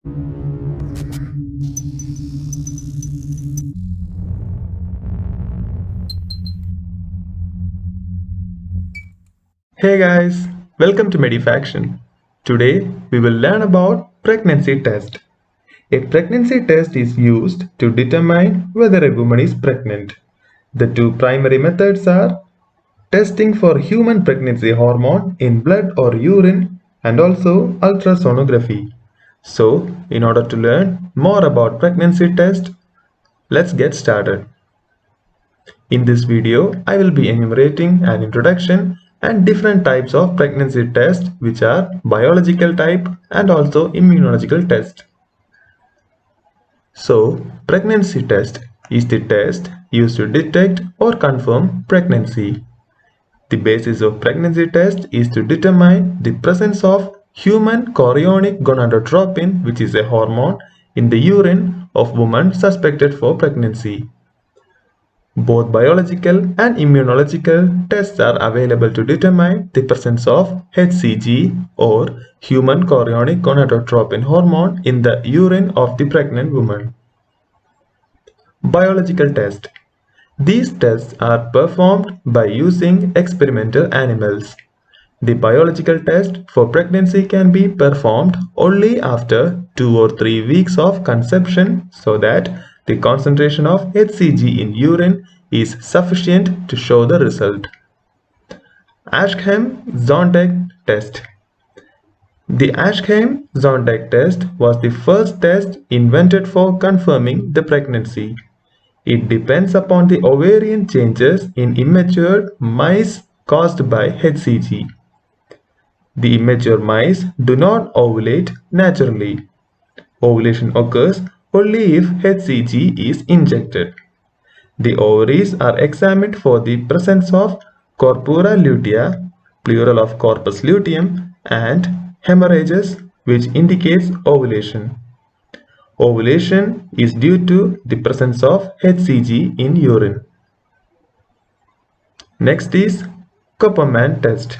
Hey guys, welcome to Medifaction. Today we will learn about pregnancy test. A pregnancy test is used to determine whether a woman is pregnant. The two primary methods are testing for human pregnancy hormone in blood or urine and also ultrasonography. So, in order to learn more about pregnancy test, let's get started. In this video, I will be enumerating an introduction and different types of pregnancy tests, which are biological type and also immunological test. So, pregnancy test is the test used to detect or confirm pregnancy. The basis of pregnancy test is to determine the presence of human chorionic gonadotropin, which is a hormone, in the urine of women suspected for pregnancy. Both biological and immunological tests are available to determine the presence of HCG or human chorionic gonadotropin hormone in the urine of the pregnant woman. Biological test. These tests are performed by using experimental animals. The biological test for pregnancy can be performed only after 2 or 3 weeks of conception so that the concentration of HCG in urine is sufficient to show the result. Ashcombe-Zondek test. The Ashcombe-Zondek test was the first test invented for confirming the pregnancy. It depends upon the ovarian changes in immature mice caused by HCG. The immature mice do not ovulate naturally. Ovulation occurs only if HCG is injected. The ovaries are examined for the presence of corpora lutea, plural of corpus luteum, and hemorrhages, which indicates ovulation. Ovulation is due to the presence of HCG in urine. Next is Kupperman test.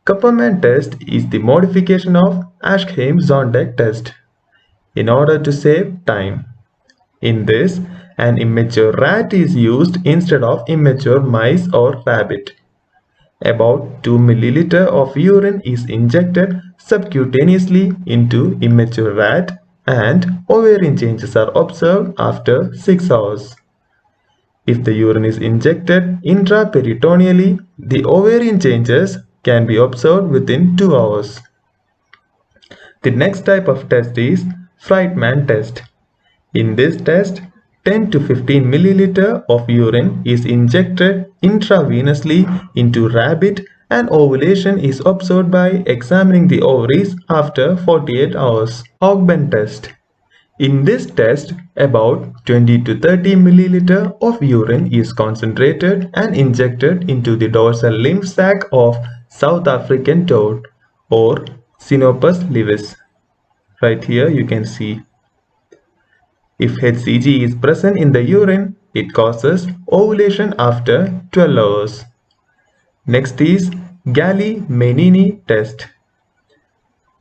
Kupperman test is the modification of Ashcombe-Zondek test in order to save time. In this, an immature rat is used instead of immature mice or rabbit. About 2 ml of urine is injected subcutaneously into immature rat and ovarian changes are observed after 6 hours. If the urine is injected intraperitoneally, the ovarian changes can be observed within 2 hours. The next type of test is Frightman test. In this test, 10 to 15 milliliter of urine is injected intravenously into rabbit and ovulation is observed by examining the ovaries after 48 hours. Augment test. In this test, about 20 to 30 milliliter of urine is concentrated and injected into the dorsal lymph sac of South African toad or Sinopus laevis. Right here you can see. If HCG is present in the urine, it causes ovulation after 12 hours. Next is Galli-Mainini test.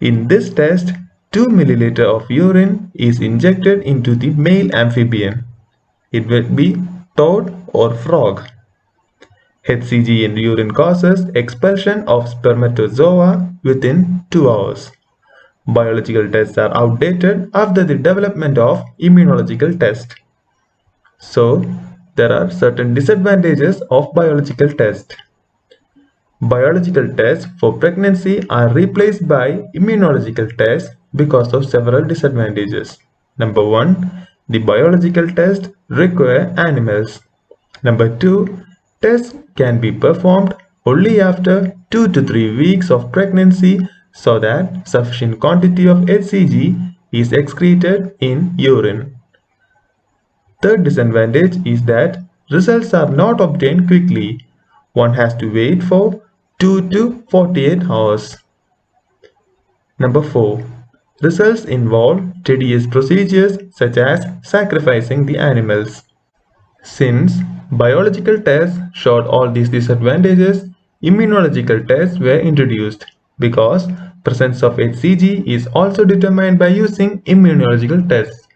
In this test, 2 ml of urine is injected into the male amphibian. It will be toad or frog. HCG in urine causes expulsion of spermatozoa within 2 hours. Biological tests are outdated after the development of immunological tests. So, there are certain disadvantages of biological tests. Biological tests for pregnancy are replaced by immunological tests because of several disadvantages. Number 1, the biological tests require animals. Number 2, tests can be performed only after 2 to 3 weeks of pregnancy so that sufficient quantity of HCG is excreted in urine. Third disadvantage is that results are not obtained quickly. One has to wait for 2 to 48 hours. Number 4. Results involve tedious procedures such as sacrificing the animals. Since biological tests showed all these disadvantages, immunological tests were introduced because presence of HCG is also determined by using immunological tests.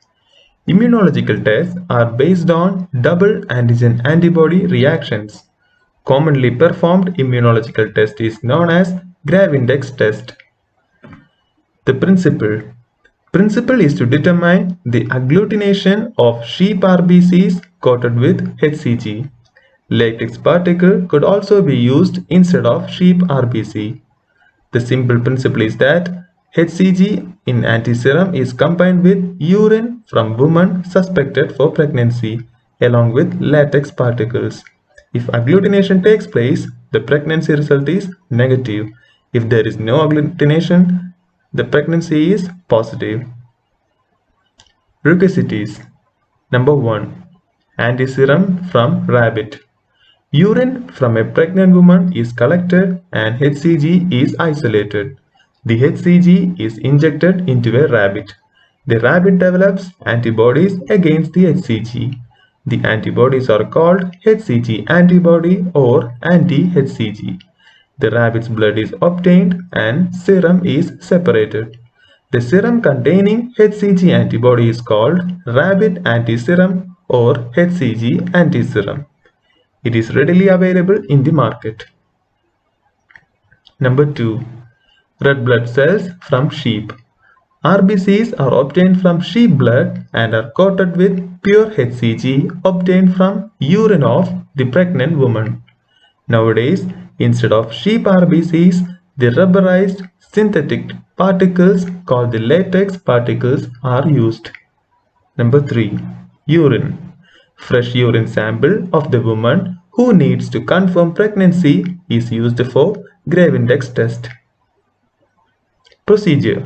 Immunological tests are based on double antigen antibody reactions. Commonly performed immunological test is known as Grav-Index test. The principle is to determine the agglutination of sheep RBCs coated with HCG. Latex particle could also be used instead of sheep RBC. The simple principle is that HCG in antiserum is combined with urine from women suspected for pregnancy along with latex particles. If agglutination takes place, the pregnancy result is negative. If there is no agglutination, the pregnancy is positive. Rugosities. Number 1. Antiserum from rabbit. Urine from a pregnant woman is collected and HCG is isolated. The HCG is injected into a rabbit. The rabbit develops antibodies against the HCG. The antibodies are called HCG antibody or anti-HCG. The rabbit's blood is obtained and serum is separated. The serum containing HCG antibody is called rabbit antiserum or HCG antiserum. It is readily available in the market. Number 2. Red blood cells from sheep. RBCs are obtained from sheep blood and are coated with pure HCG obtained from urine of the pregnant woman. Nowadays, instead of sheep RBCs, the rubberized synthetic particles called the latex particles are used. Number 3. Urine. Fresh urine sample of the woman who needs to confirm pregnancy is used for Grav-Index test. Procedure.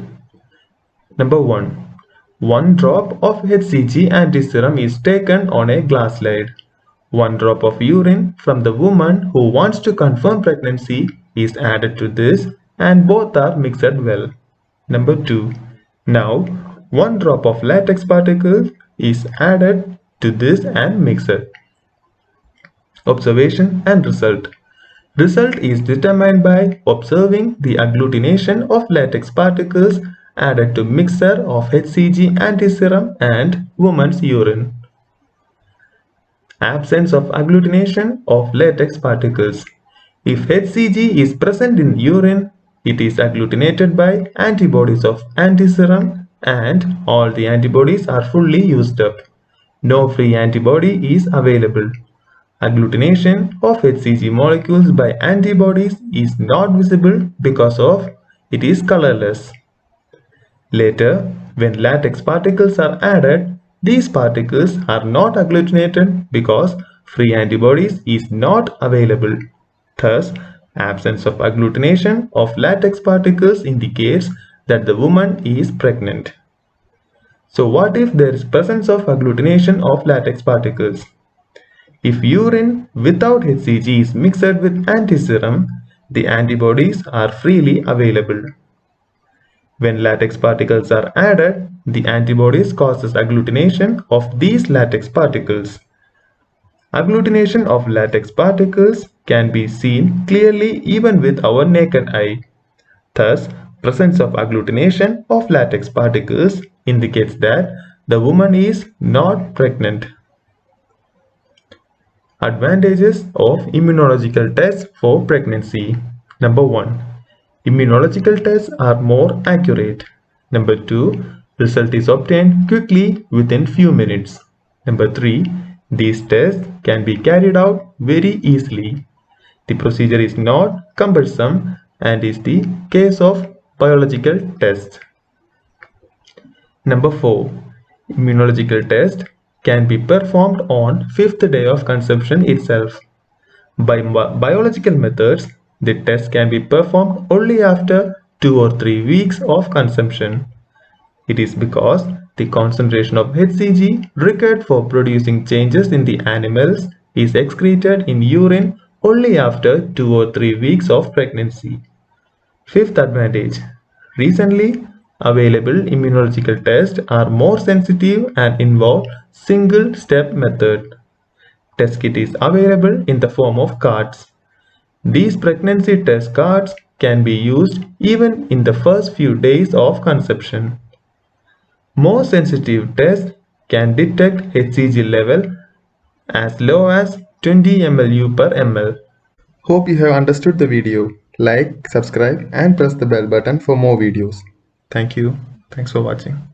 Number 1. 1 drop of HCG antiserum is taken on a glass slide. 1 drop of urine from the woman who wants to confirm pregnancy is added to this and both are mixed well. Number 2. Now 1 drop of latex particles is added to this and mixed. Observation and result. Result is determined by observing the agglutination of latex particles added to mixture of HCG antiserum and woman's urine. Absence of agglutination of latex particles. If HCG is present in urine, it is agglutinated by antibodies of antiserum and all the antibodies are fully used up. No free antibody is available. Agglutination of HCG molecules by antibodies is not visible because of it is colorless. Later, when latex particles are added, these particles are not agglutinated because free antibodies is not available. Thus, absence of agglutination of latex particles indicates that the woman is pregnant. So what if there is presence of agglutination of latex particles? If urine without HCG is mixed with antiserum, the antibodies are freely available. When latex particles are added, the antibodies causes agglutination of these latex particles. Agglutination of latex particles can be seen clearly even with our naked eye. Thus, presence of agglutination of latex particles indicates that the woman is not pregnant. Advantages of immunological tests for pregnancy. Number 1. Immunological tests are more accurate. Number 2. Result is obtained quickly within few minutes. Number 3. These tests can be carried out very easily. The procedure is not cumbersome and is the case of biological tests. Number 4. Immunological test can be performed on 5th day of conception itself. By biological methods, the test can be performed only after 2 or 3 weeks of consumption. It is because the concentration of HCG required for producing changes in the animals is excreted in urine only after 2 or 3 weeks of pregnancy. Fifth advantage. Recently available immunological tests are more sensitive and involve single-step method. Test kit is available in the form of cards. These pregnancy test cards can be used even in the first few days of conception. More sensitive tests can detect HCG level as low as 20 mlu per ml. Hope you have understood the video. Like, subscribe and press the bell button for more videos. Thank you. Thanks for watching.